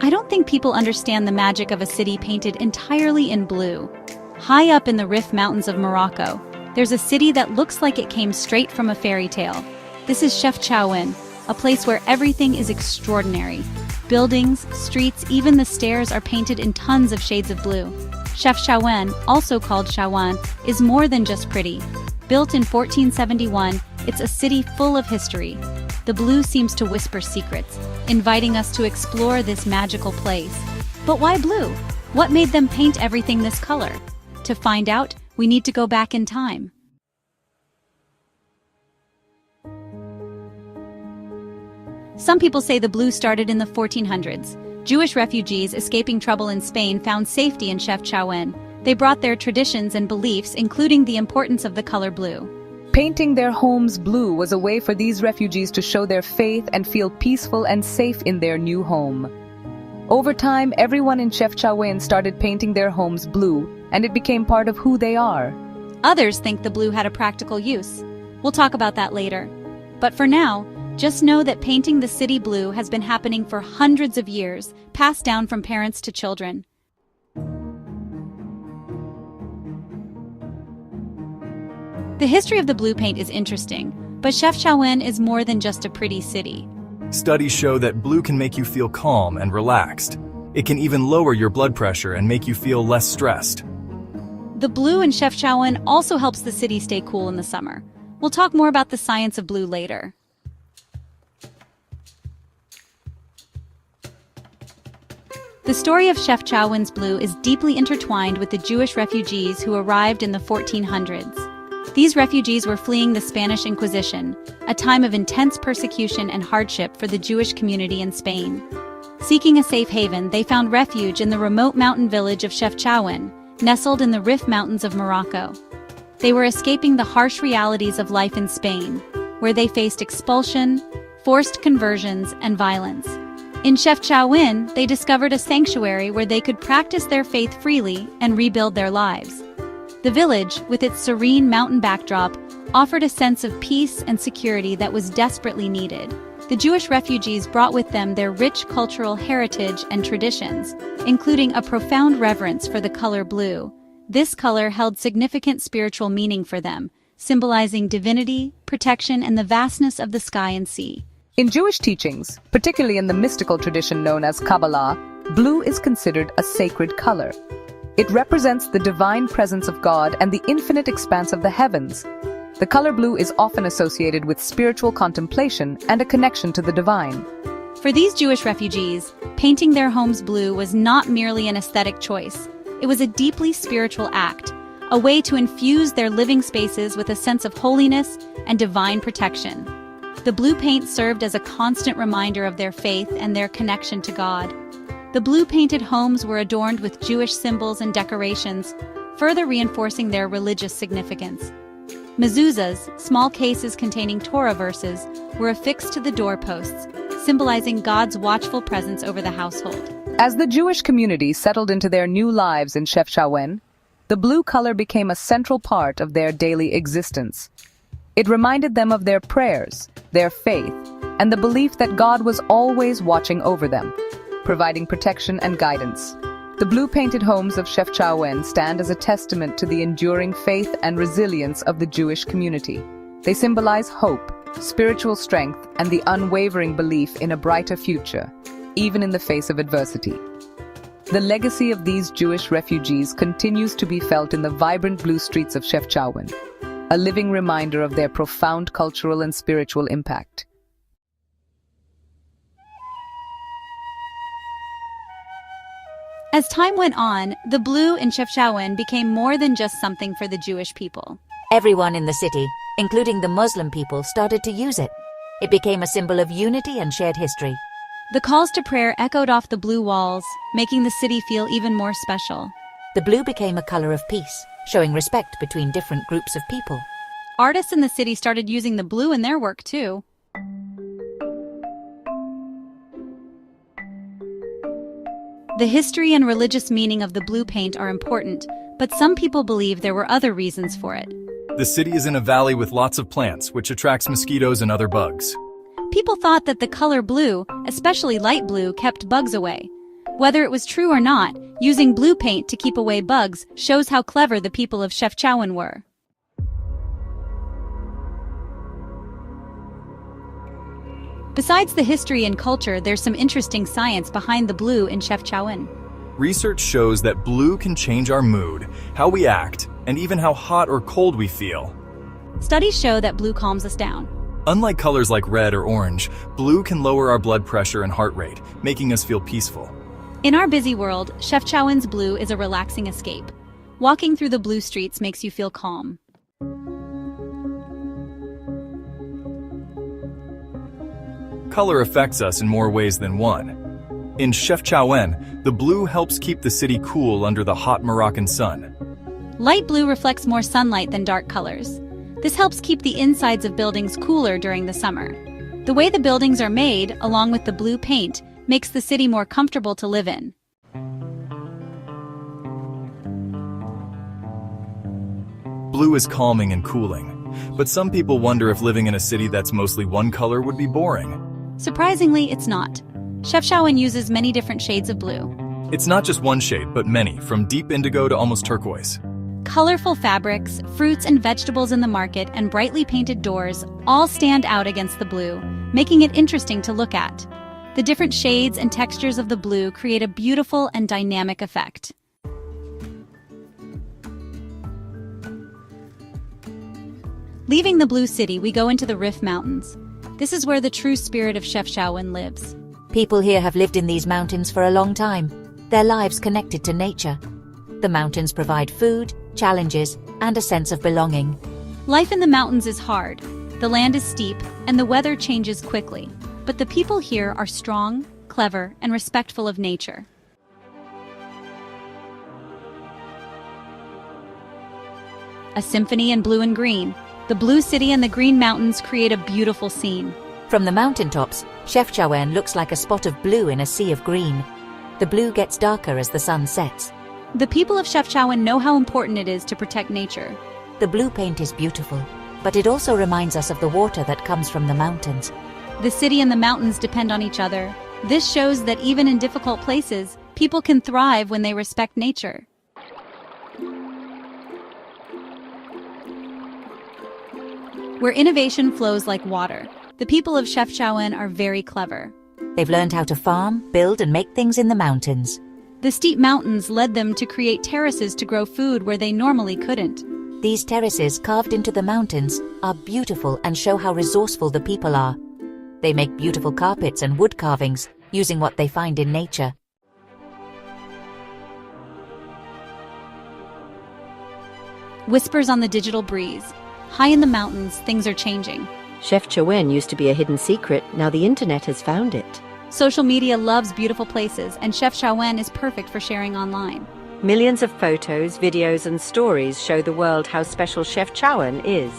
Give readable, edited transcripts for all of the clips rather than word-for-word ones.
I don't think people understand the magic of a city painted entirely in blue. High up in the Rif Mountains of Morocco, there's a city that looks like it came straight from a fairy tale. This is Chefchaouen, a place where everything is extraordinary. Buildings, streets, even the stairs are painted in tons of shades of blue. Chefchaouen, also called Chaouen, is more than just pretty. Built in 1471, it's a city full of history. The blue seems to whisper secrets, inviting us to explore this magical place. But why blue? What made them paint everything this color? To find out, we need to go back in time. Some people say the blue started in the 1400s. Jewish refugees escaping trouble in Spain found safety in Chefchaouen. They brought their traditions and beliefs, including the importance of the color blue. Painting their homes blue was a way for these refugees to show their faith and feel peaceful and safe in their new home. Over time, everyone in Chefchaouen started painting their homes blue, and it became part of who they are. Others think the blue had a practical use. We'll talk about that later. But for now, just know that painting the city blue has been happening for hundreds of years, passed down from parents to children. The history of the blue paint is interesting, but Chefchaouen is more than just a pretty city. Studies show that blue can make you feel calm and relaxed. It can even lower your blood pressure and make you feel less stressed. The blue in Chefchaouen also helps the city stay cool in the summer. We'll talk more about the science of blue later. The story of Chefchaouen's blue is deeply intertwined with the Jewish refugees who arrived in the 1400s. These refugees were fleeing the Spanish Inquisition, a time of intense persecution and hardship for the Jewish community in Spain. Seeking a safe haven, they found refuge in the remote mountain village of Chefchaouen, nestled in the Rif Mountains of Morocco. They were escaping the harsh realities of life in Spain, where they faced expulsion, forced conversions, and violence. In Chefchaouen, they discovered a sanctuary where they could practice their faith freely and rebuild their lives. The village, with its serene mountain backdrop, offered a sense of peace and security that was desperately needed. The Jewish refugees brought with them their rich cultural heritage and traditions, including a profound reverence for the color blue. This color held significant spiritual meaning for them, symbolizing divinity, protection, and the vastness of the sky and sea. In Jewish teachings, particularly in the mystical tradition known as Kabbalah, blue is considered a sacred color. It represents the divine presence of God and the infinite expanse of the heavens. The color blue is often associated with spiritual contemplation and a connection to the divine. For these Jewish refugees, painting their homes blue was not merely an aesthetic choice. It was a deeply spiritual act, a way to infuse their living spaces with a sense of holiness and divine protection. The blue paint served as a constant reminder of their faith and their connection to God. The blue-painted homes were adorned with Jewish symbols and decorations, further reinforcing their religious significance. Mezuzahs, small cases containing Torah verses, were affixed to the doorposts, symbolizing God's watchful presence over the household. As the Jewish community settled into their new lives in Chefchaouen, the blue color became a central part of their daily existence. It reminded them of their prayers, their faith, and the belief that God was always watching over them, providing protection and guidance. The blue-painted homes of Chefchaouen stand as a testament to the enduring faith and resilience of the Jewish community. They symbolize hope, spiritual strength, and the unwavering belief in a brighter future, even in the face of adversity. The legacy of these Jewish refugees continues to be felt in the vibrant blue streets of Chefchaouen, a living reminder of their profound cultural and spiritual impact. As time went on, the blue in Chefchaouen became more than just something for the Jewish people. Everyone in the city, including the Muslim people, started to use it. It became a symbol of unity and shared history. The calls to prayer echoed off the blue walls, making the city feel even more special. The blue became a color of peace, showing respect between different groups of people. Artists in the city started using the blue in their work too. The history and religious meaning of the blue paint are important, but some people believe there were other reasons for it. The city is in a valley with lots of plants, which attracts mosquitoes and other bugs. People thought that the color blue, especially light blue, kept bugs away. Whether it was true or not, using blue paint to keep away bugs shows how clever the people of Chefchaouen were. Besides the history and culture, there's some interesting science behind the blue in Chefchaouen. Research shows that blue can change our mood, how we act, and even how hot or cold we feel. Studies show that blue calms us down. Unlike colors like red or orange, blue can lower our blood pressure and heart rate, making us feel peaceful. In our busy world, Chefchaouen's blue is a relaxing escape. Walking through the blue streets makes you feel calm. Color affects us in more ways than one. In Chefchaouen, the blue helps keep the city cool under the hot Moroccan sun. Light blue reflects more sunlight than dark colors. This helps keep the insides of buildings cooler during the summer. The way the buildings are made, along with the blue paint, makes the city more comfortable to live in. Blue is calming and cooling, but some people wonder if living in a city that's mostly one color would be boring. Surprisingly, it's not. Chefchaouen uses many different shades of blue. It's not just one shade, but many, from deep indigo to almost turquoise. Colorful fabrics, fruits and vegetables in the market, and brightly painted doors all stand out against the blue, making it interesting to look at. The different shades and textures of the blue create a beautiful and dynamic effect. Leaving the Blue City, we go into the Rif Mountains. This is where the true spirit of Chefchaouen lives. People here have lived in these mountains for a long time, their lives connected to nature. The mountains provide food, challenges, and a sense of belonging. Life in the mountains is hard. The land is steep, and the weather changes quickly. But the people here are strong, clever, and respectful of nature. A symphony in blue and green. The Blue City and the Green Mountains create a beautiful scene. From the mountaintops, Chefchaouen looks like a spot of blue in a sea of green. The blue gets darker as the sun sets. The people of Chefchaouen know how important it is to protect nature. The blue paint is beautiful, but it also reminds us of the water that comes from the mountains. The city and the mountains depend on each other. This shows that even in difficult places, people can thrive when they respect nature. Where innovation flows like water, the people of Chefchaouen are very clever. They've learned how to farm, build, and make things in the mountains. The steep mountains led them to create terraces to grow food where they normally couldn't. These terraces carved into the mountains are beautiful and show how resourceful the people are. They make beautiful carpets and wood carvings using what they find in nature. Whispers on the digital breeze. High in the mountains, things are changing. Chefchaouen used to be a hidden secret, now the internet has found it. Social media loves beautiful places, and Chefchaouen is perfect for sharing online. Millions of photos, videos, and stories show the world how special Chefchaouen is.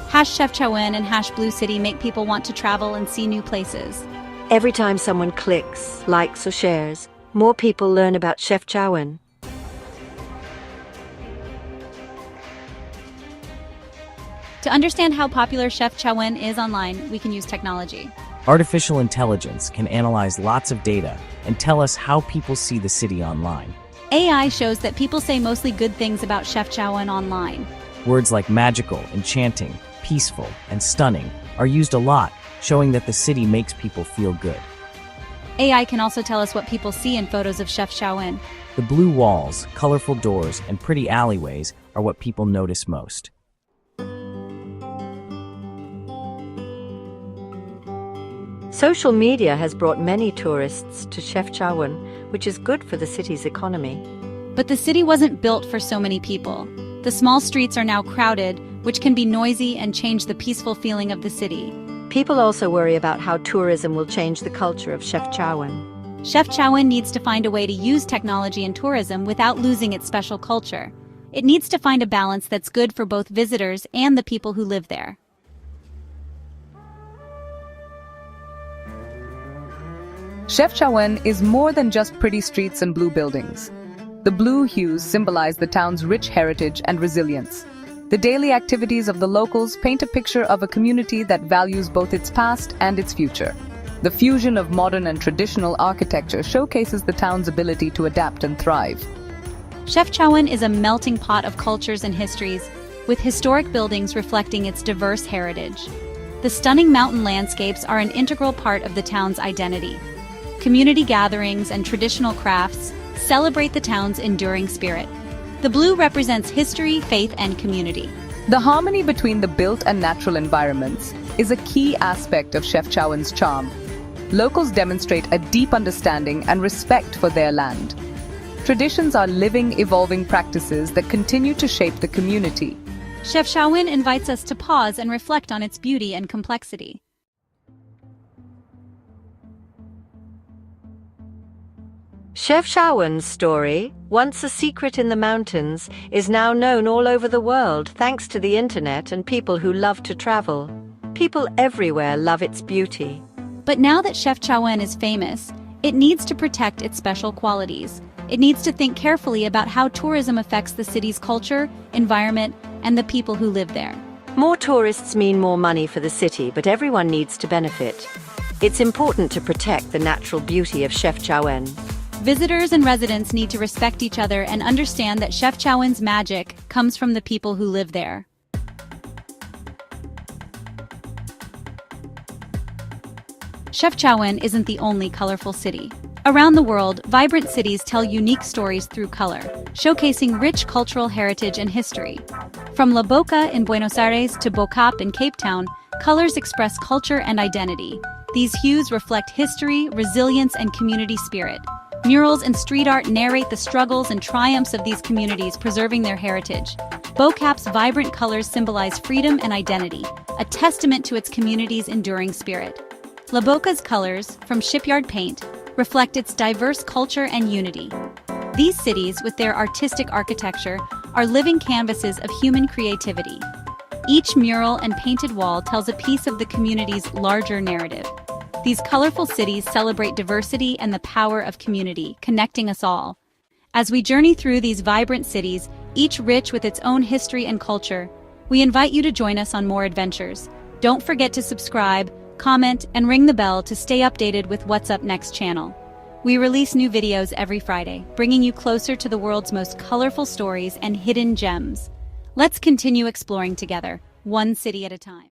#Chefchaouen and #Blue City make people want to travel and see new places. Every time someone clicks, likes, or shares, more people learn about Chefchaouen. To understand how popular Chefchaouen is online, we can use technology. Artificial intelligence can analyze lots of data and tell us how people see the city online. AI shows that people say mostly good things about Chefchaouen online. Words like magical, enchanting, peaceful, and stunning are used a lot, showing that the city makes people feel good. AI can also tell us what people see in photos of Chefchaouen. The blue walls, colorful doors, and pretty alleyways are what people notice most. Social media has brought many tourists to Chefchaouen, which is good for the city's economy. But the city wasn't built for so many people. The small streets are now crowded, which can be noisy and change the peaceful feeling of the city. People also worry about how tourism will change the culture of Chefchaouen. Chefchaouen needs to find a way to use technology and tourism without losing its special culture. It needs to find a balance that's good for both visitors and the people who live there. Chefchaouen is more than just pretty streets and blue buildings. The blue hues symbolize the town's rich heritage and resilience. The daily activities of the locals paint a picture of a community that values both its past and its future. The fusion of modern and traditional architecture showcases the town's ability to adapt and thrive. Chefchaouen is a melting pot of cultures and histories, with historic buildings reflecting its diverse heritage. The stunning mountain landscapes are an integral part of the town's identity. Community gatherings and traditional crafts celebrate the town's enduring spirit. The blue represents history, faith, and community. The harmony between the built and natural environments is a key aspect of Chefchaouen's charm. Locals demonstrate a deep understanding and respect for their land. Traditions are living, evolving practices that continue to shape the community. Chefchaouen invites us to pause and reflect on its beauty and complexity. Chefchaouen's story, once a secret in the mountains, is now known all over the world thanks to the internet and people who love to travel. People everywhere love its beauty. But now that Chefchaouen is famous, it needs to protect its special qualities. It needs to think carefully about how tourism affects the city's culture, environment, and the people who live there. More tourists mean more money for the city, but everyone needs to benefit. It's important to protect the natural beauty of Chefchaouen. Visitors and residents need to respect each other and understand that Chefchaouen's magic comes from the people who live there. Chefchaouen isn't the only colorful city. Around the world, vibrant cities tell unique stories through color, showcasing rich cultural heritage and history. From La Boca in Buenos Aires to Bocap in Cape Town, colors express culture and identity. These hues reflect history, resilience, and community spirit. Murals and street art narrate the struggles and triumphs of these communities, preserving their heritage. Bocap's vibrant colors symbolize freedom and identity, a testament to its community's enduring spirit. La Boca's colors, from shipyard paint, reflect its diverse culture and unity. These cities, with their artistic architecture, are living canvases of human creativity. Each mural and painted wall tells a piece of the community's larger narrative. These colorful cities celebrate diversity and the power of community, connecting us all. As we journey through these vibrant cities, each rich with its own history and culture, we invite you to join us on more adventures. Don't forget to subscribe, comment, and ring the bell to stay updated with What's Up Next channel. We release new videos every Friday, bringing you closer to the world's most colorful stories and hidden gems. Let's continue exploring together, one city at a time.